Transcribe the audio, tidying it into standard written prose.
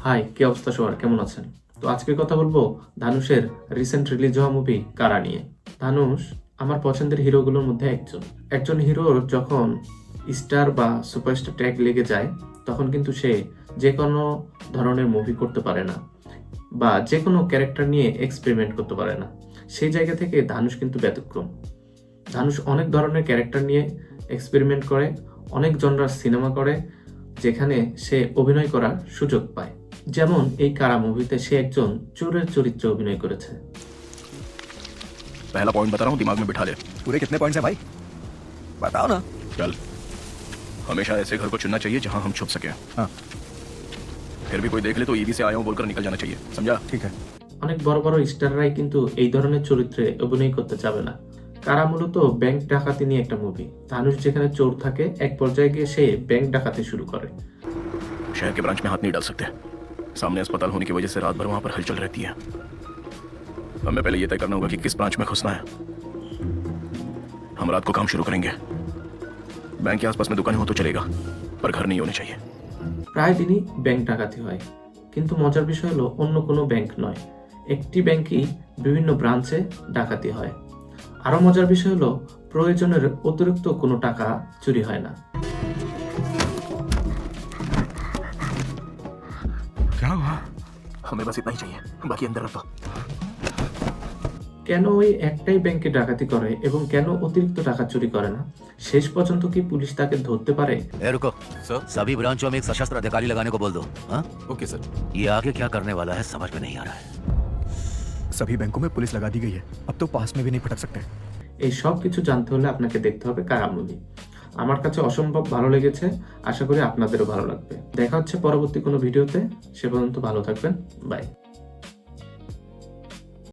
High, কি অবস্থা সবার, কেমন আছেন? তো আজকে কথা বলবো ধানুষের রিসেন্ট রিলিজ হওয়া মুভি কারা নিয়ে। ধানুষ আমার পছন্দের হিরোগুলোর মধ্যে একজন হিরোর যখন স্টার বা সুপারস্টার ট্যাগ লেগে যায় তখন কিন্তু সে যে কোনো ধরনের মুভি করতে পারে না বা যে কোনো ক্যারেক্টার নিয়ে এক্সপেরিমেন্ট করতে পারে না। সেই জায়গা থেকে ধানুষ কিন্তু ব্যতিক্রম। ধানুষ অনেক ধরনের ক্যারেক্টার নিয়ে এক্সপেরিমেন্ট করে, অনেক জনরার সিনেমা করে যেখানে সে অভিনয় করার সুযোগ পায়। যেমন এই কারা মুভিতে সে একজন চোরের চরিত্রে অভিনয় করেছে। पहला पॉइंट बता रहा हूँ, दिमाग में बिठा ले। पूरे कितने पॉइंट्स हैं भाई? बताओ ना। चल, हमेशा ऐसे घर को चुनना चाहिए जहाँ हम छुप सके। हाँ फिर भी कोई देख ले तो ईदी से आया हूँ बोलकर निकल जाना चाहिए, समझा? ठीक है। অনেক বড় বড় স্টাররাই কিন্তু এই ধরনের চরিত্রে অভিনয় করতে চাবে না। কারা মূলত ব্যাংক ডাকাতি নিয়ে একটা মুভি। ধানুষ যেখানে চোর থাকে, এক পর্যায়ে গিয়ে সে ব্যাংক ডাকাতি শুরু করে। शहर के ब्रांच में हाथ नहीं डाल सकते, सामने अस्पताल होने की वजह से रात भर वहाँ पर हलचल रहती है। हमें पहले ये तय करना होगा कि किस ब्रांच में घुसना है। हम रात को काम शुरू करेंगे। बैंक के आसपास में दुकानें हो तो चलेगा, पर घर नहीं होने चाहिए। প্রায় দিনই ব্যাংক ডাকাতি হয়, কিন্তু মজার বিষয় হলো অন্য কোনো ব্যাংক নয়, একটি ব্যাংকই বিভিন্ন ব্রাঞ্চে ডাকাতি হয়। আরো মজার বিষয় হলো প্রয়োজনের অতিরিক্ত কোনো টাকা চুরি হয় না। क्या हुआ? हमें बस इतना ही चाहिए, बाकी अंदर रख दो। কেন ওই একটাই ব্যাংকে ডাকাতি করে এবং কেন অতিরিক্ত টাকা চুরি করে না, শেষ পর্যন্ত কি পুলিশ তাকে ধরতে পারে? ए रुको सर। सभी ब्रांचों में एक सशस्त्र अधिकारी लगाने को बोल दो। हाँ? Okay sir. ये आगे क्या करने वाला है समझ में नहीं आ रहा है। सभी बैंकों में पुलिस लगा दी गई है, अब तो पास में भी नहीं फटक सकते। এই সব কিছু জানতে হলে আপনাকে দেখতে হবে কারা মুভি। আমার কাছে অসম্ভব ভালো লেগেছে, আশা করি আপনাদেরও ভালো লাগবে। দেখা হচ্ছে পরবর্তী কোনো ভিডিওতে, সে পর্যন্ত ভালো থাকবেন, বাই।